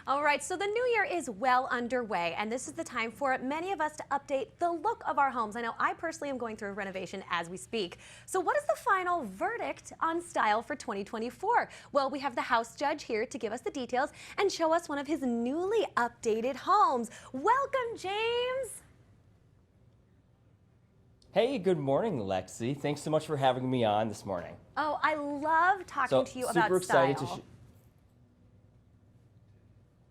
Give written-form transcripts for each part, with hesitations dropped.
All right, so the new year is well underway, and this is the time for many of us to update the look of our homes. I know I personally am going through a renovation as we speak. So what is the final verdict on style for 2024? Well, we have the house judge here to give us the details and show us one of his newly updated homes. Welcome, James. Hey, good morning, Lexi. Thanks so much for having me on this morning. Oh, I love talking to you about super excited style. to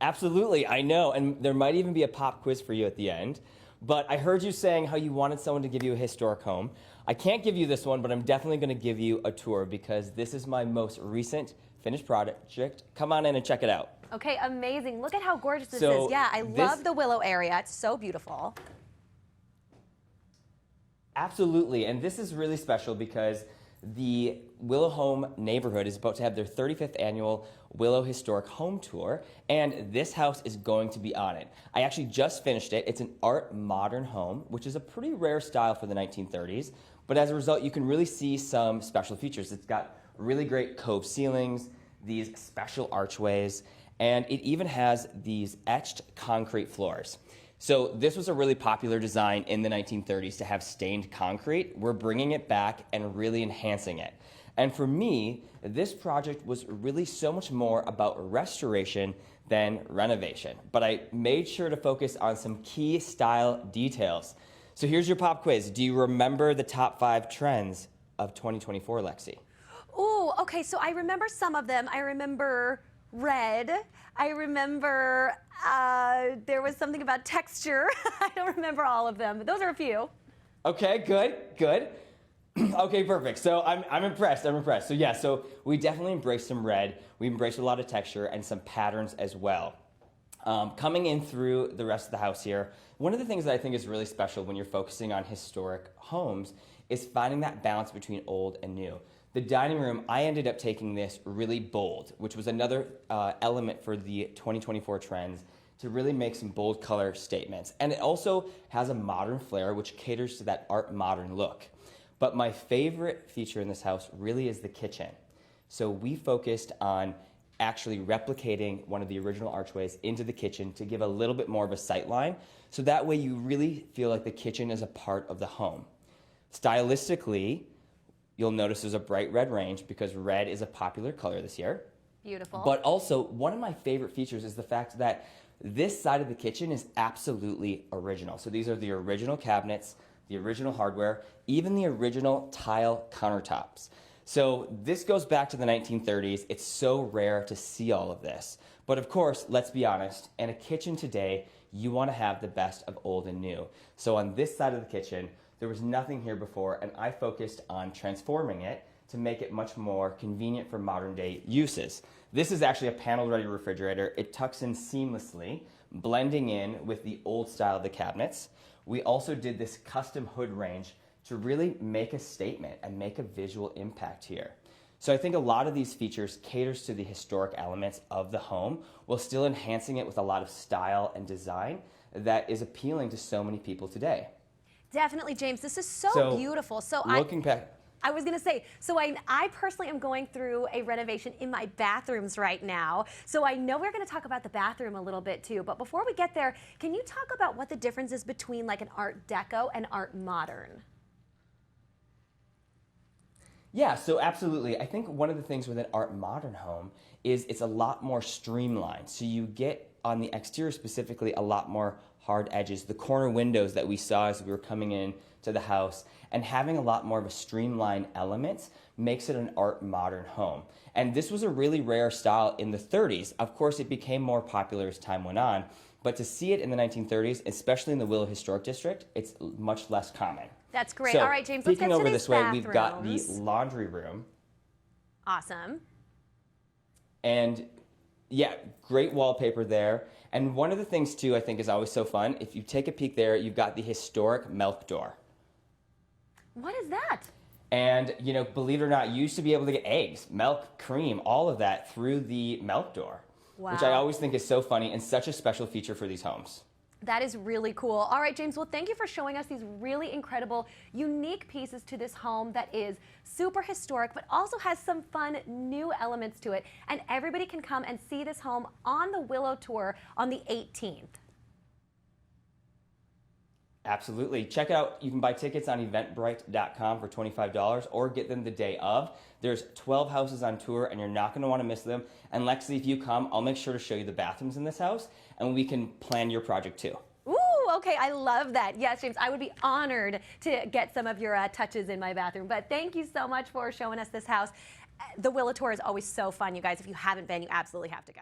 Absolutely, I know, and there might even be a pop quiz for you at the end. But I heard you saying how you wanted someone to give you a historic home. I can't give you this one, but I'm definitely going to give you a tour because this is my most recent finished project. Come on in and check it out. Okay, amazing. Look at how gorgeous this is. Yeah, I love the Willow area. It's so beautiful. Absolutely, and this is really special because the Willow Home neighborhood is about to have their 35th annual Willow Historic Home Tour, and this house is going to be on it. I actually just finished it. It's an art modern home, which is a pretty rare style for the 1930s, but as a result, you can really see some special features. It's got really great cove ceilings, these special archways, and it even has these etched concrete floors. So this was a really popular design in the 1930s to have stained concrete. We're bringing it back and really enhancing it. And for me, this project was really so much more about restoration than renovation. But I made sure to focus on some key style details. So here's your pop quiz. Do you remember the top 5 trends of 2024, Lexi? Oh, okay, so I remember some of them. I remember red. I remember there was something about texture. I don't remember all of them, but those are a few. Okay, good, good. Okay, perfect. So I'm impressed. So yeah, so we definitely embraced some red. We embraced a lot of texture and some patterns as well. Coming in through the rest of the house here, one of the things that I think is really special when you're focusing on historic homes is finding that balance between old and new. The dining room, I ended up taking this really bold, which was another element for the 2024 trends to really make some bold color statements. And it also has a modern flair, which caters to that art modern look. But my favorite feature in this house really is the kitchen. So we focused on actually replicating one of the original archways into the kitchen to give a little bit more of a sight line. So that way you really feel like the kitchen is a part of the home. Stylistically, you'll notice there's a bright red range because red is a popular color this year. Beautiful. But also, one of my favorite features is the fact that this side of the kitchen is absolutely original. So these are the original cabinets, the original hardware, even the original tile countertops. So this goes back to the 1930s. It's so rare to see all of this. But of course, let's be honest, in a kitchen today, you want to have the best of old and new. So on this side of the kitchen, there was nothing here before, and I focused on transforming it to make it much more convenient for modern day uses. This is actually a panel-ready refrigerator. It tucks in seamlessly, blending in with the old style of the cabinets. We also did this custom hood range to really make a statement and make a visual impact here. So I think a lot of these features caters to the historic elements of the home while still enhancing it with a lot of style and design that is appealing to so many people today. Definitely, James. This is so beautiful. So looking back, I was going to say, so I personally am going through a renovation in my bathrooms right now. So I know we're going to talk about the bathroom a little bit too. But before we get there, can you talk about what the difference is between like an Art Deco and Art Modern? Yeah, so absolutely. I think one of the things with an art modern home is it's a lot more streamlined. So you get on the exterior specifically a lot more hard edges, the corner windows that we saw as we were coming in to the house, and having a lot more of a streamlined element makes it an art modern home. And this was a really rare style in the 30s. Of course, it became more popular as time went on, but to see it in the 1930s, especially in the Willow Historic District, it's much less common. That's great. So, all right, James, let's get to over these this way, bathrooms. we've got the laundry room. Awesome. And yeah, great wallpaper there. And one of the things too, I think is always so fun, if you take a peek there, you've got the historic milk door. What is that? And, you know, believe it or not, you used to be able to get eggs, milk, cream, all of that through the milk door. Wow. Which I always think is so funny and such a special feature for these homes. That is really cool. All right, James, well, thank you for showing us these really incredible, unique pieces to this home that is super historic, but also has some fun new elements to it. And everybody can come and see this home on the Willow tour on the 18th. Absolutely. Check it out. You can buy tickets on eventbrite.com for $25 or get them the day of. There's 12 houses on tour and you're not going to want to miss them. And Lexi, if you come, I'll make sure to show you the bathrooms in this house and we can plan your project too. Ooh, okay, I love that. Yes, James, I would be honored to get some of your touches in my bathroom. But thank you so much for showing us this house. The Willow tour is always so fun, you guys. If you haven't been, you absolutely have to go.